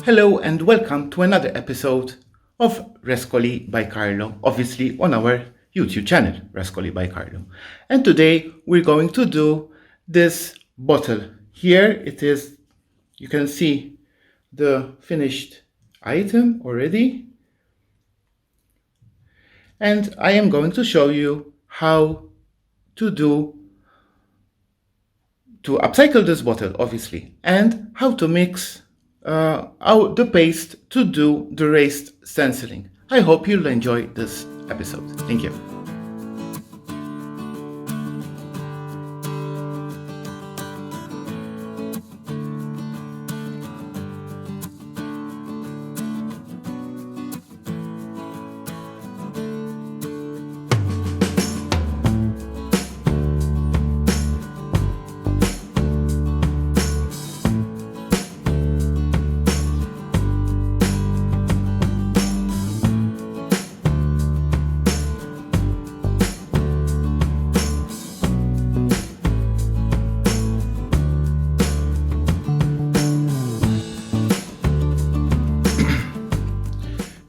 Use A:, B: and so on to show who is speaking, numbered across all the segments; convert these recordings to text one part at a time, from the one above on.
A: Hello and welcome to another episode of Rescoli by Carlo, obviously on our YouTube channel, Rescoli by Carlo. And today we're going to do this bottle. Here it is, you can see the finished item already. And I am going to show you how to upcycle this bottle, obviously, and how to mix the paste to do the raised stenciling. I hope you'll enjoy this episode. Thank you.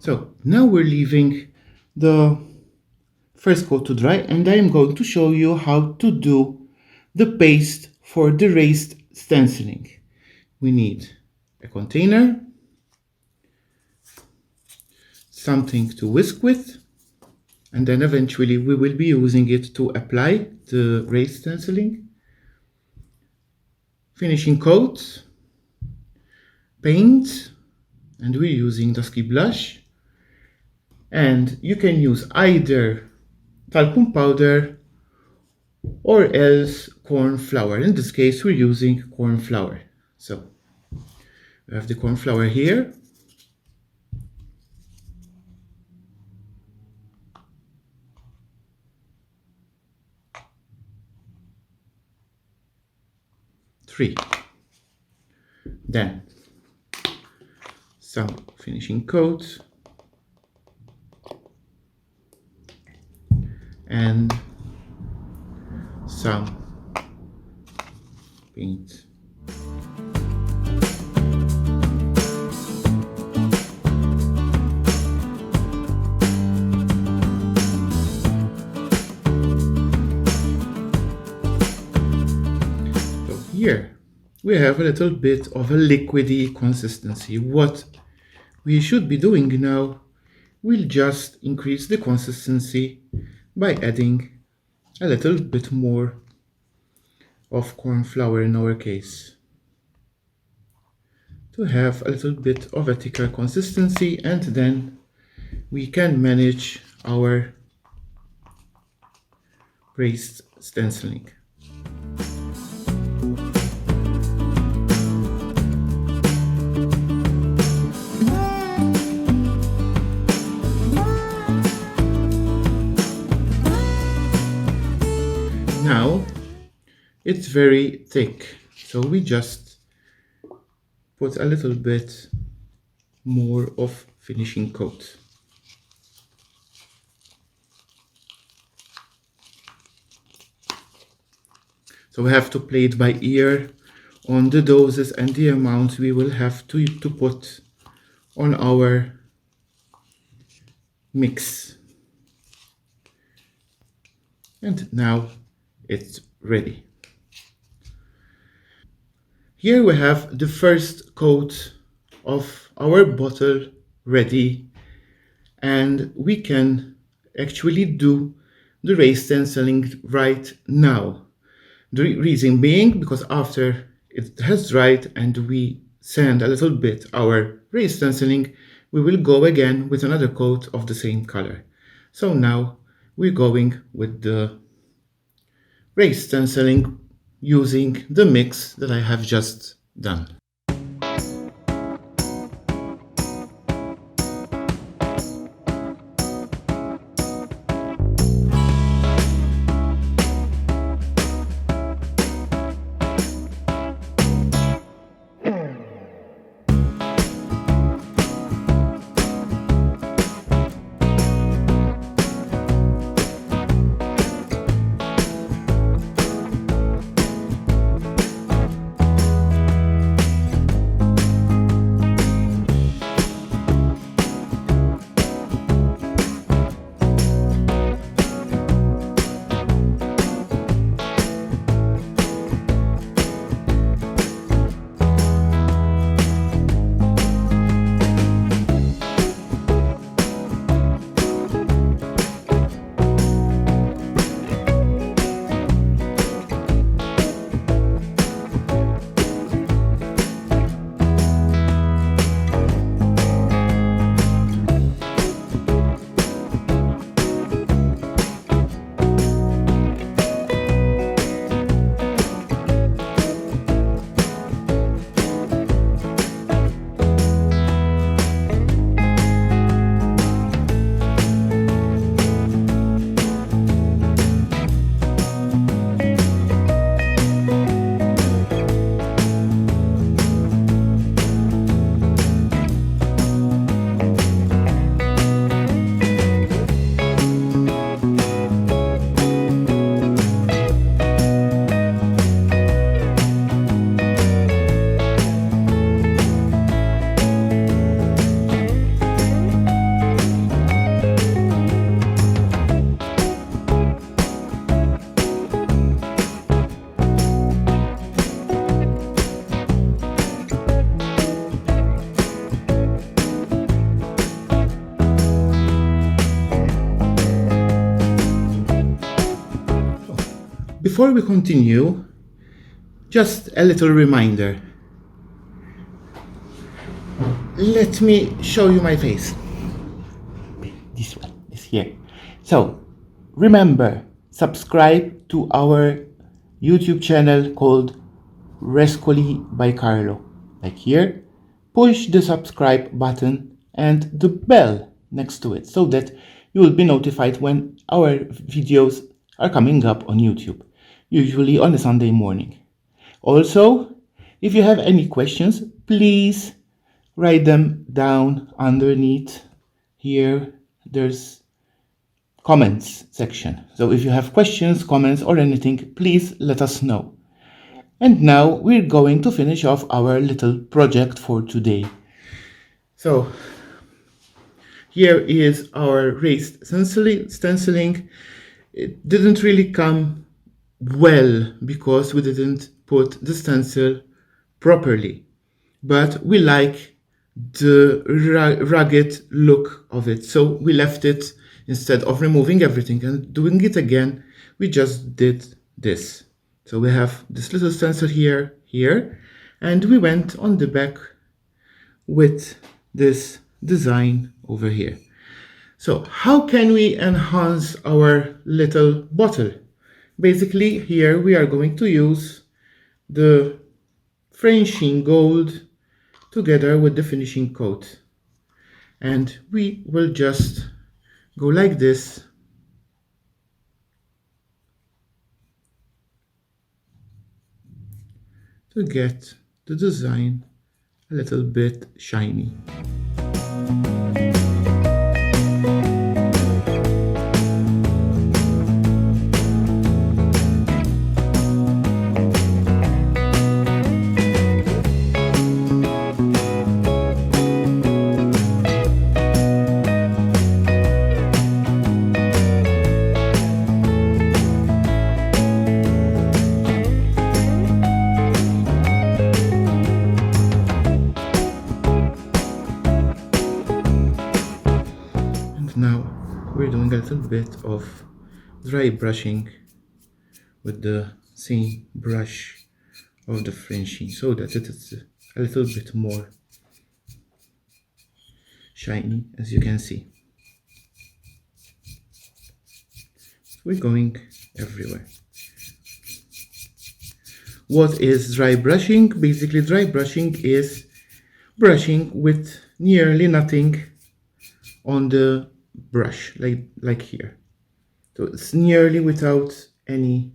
A: So now we're leaving the first coat to dry, and I am going to show you how to do the paste for the raised stenciling. We need a container, something to whisk with, and then eventually we will be using it to apply the raised stenciling, finishing coat, paint, and we're using dusky blush. And you can use either talcum powder or else corn flour. In this case, we're using corn flour. So we have the corn flour here. Three. Then some finishing coat. And some paint. So here we have a little bit of a liquidy consistency. What we should be doing now, we'll just increase the consistency by adding a little bit more of corn flour in our case, to have a little bit of a thicker consistency, and then we can manage our raised stenciling. Now it's very thick, so we just put a little bit more of finishing coat. So we have to play it by ear on the doses and the amount we will have to put on our mix. And now it's ready. Here we have the first coat of our bottle ready, and we can actually do the raised stenciling right now. The reason being because after it has dried and we sand a little bit our raised stenciling, we will go again with another coat of the same color. So now we're going with the raised stenciling using the mix that I have just done. before we continue, just a little reminder. Let me show you my face. This one, this here. So, remember, subscribe to our YouTube channel called RescoliByCarlo. Like here, push the subscribe button and the bell next to it so that you will be notified when our videos are coming up on YouTube, usually on a Sunday morning. Also, if you have any questions, please write them down underneath. Here there's comments section. So if you have questions, comments or anything, please let us know. And now we're going to finish off our little project for today. So here is our raised stenciling. It didn't really come well because we didn't put the stencil properly, but we like the rugged look of it, so we left it. Instead of removing everything and doing it again, we just did this. So we have this little stencil here, and we went on the back with this design over here. So how can we enhance our little bottle? Basically, here we are going to use the Frenchic gold together with the finishing coat. And we will just go like this to get the design a little bit shiny. Now we're doing a little bit of dry brushing with the same brush of the Frenchic so that it is a little bit more shiny, as you can see. We're going everywhere. What is dry brushing? Basically, dry brushing is brushing with nearly nothing on the brush, like here. So it's nearly without any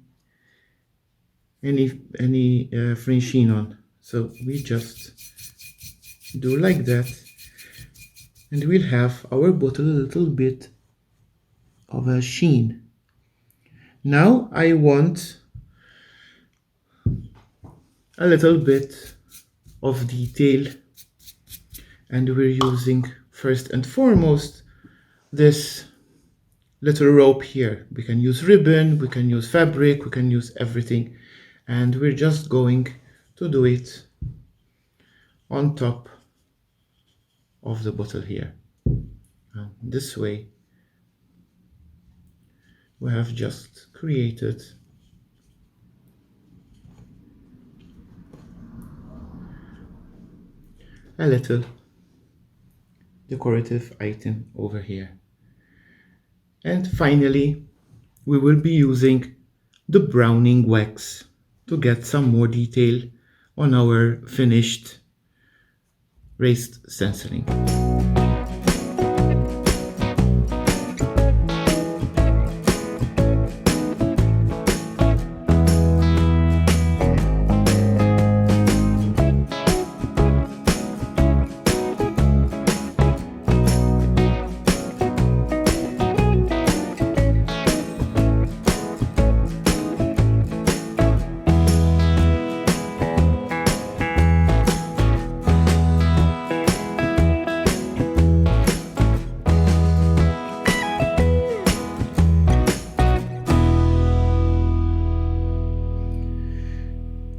A: Frenchic on. So we just do like that, and we'll have our bottle a little bit of a sheen. Now I want a little bit of detail, and we're using first and foremost this little rope here. We can use ribbon, we can use fabric, we can use everything, and we're just going to do it on top of the bottle here. This way we have just created a little decorative item over here. And finally, we will be using the browning wax to get some more detail on our finished raised stenciling.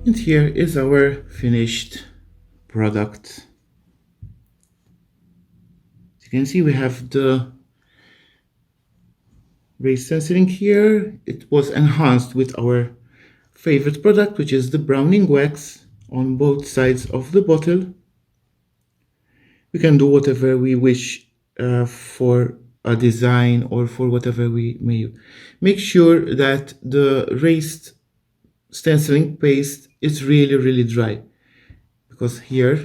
A: And here is our finished product. As you can see, we have the raised stenciling here. It was enhanced with our favorite product, which is the browning wax on both sides of the bottle. We can do whatever we wish for a design or for whatever we may. Make sure that the raised stenciling paste is really dry, because here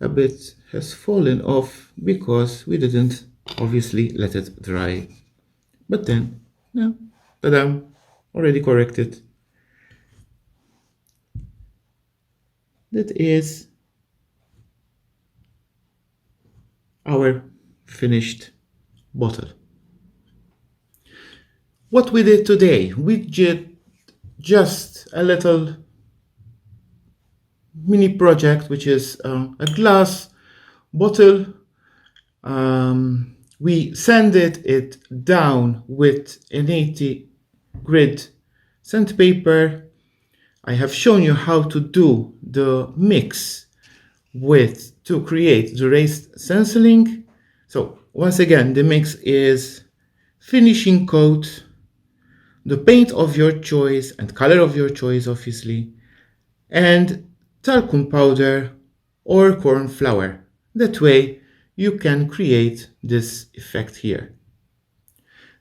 A: a bit has fallen off because we didn't obviously let it dry. But then, no, ta-da, already corrected. That is our finished bottle. What we did today, we did just a little mini project, which is a glass bottle. We sanded it down with an 80 grit sandpaper. I have shown you how to do the mix to create the raised stenciling. So once again, the mix is finishing coat, the paint of your choice and color of your choice, obviously, and talcum powder or corn flour. That way you can create this effect here.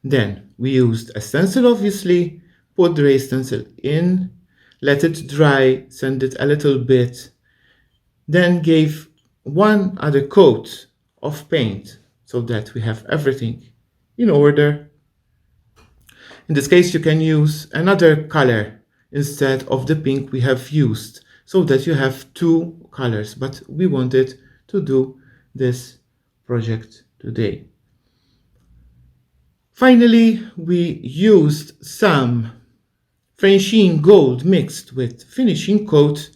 A: Then we used a stencil, obviously, put the raised stencil in, let it dry, sand it a little bit, then gave one other coat of paint so that we have everything in order. In this case, you can use another color instead of the pink we have used, so that you have two colors, but we wanted to do this project today. Finally, we used some Frenchic gold mixed with finishing coat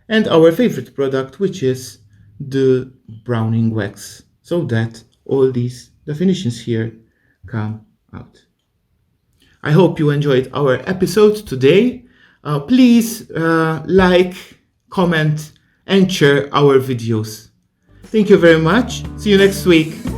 A: and our favorite product, which is the browning wax, so that all these definitions here come out. I hope you enjoyed our episode today. Please like, comment, and share our videos. Thank you very much. See you next week.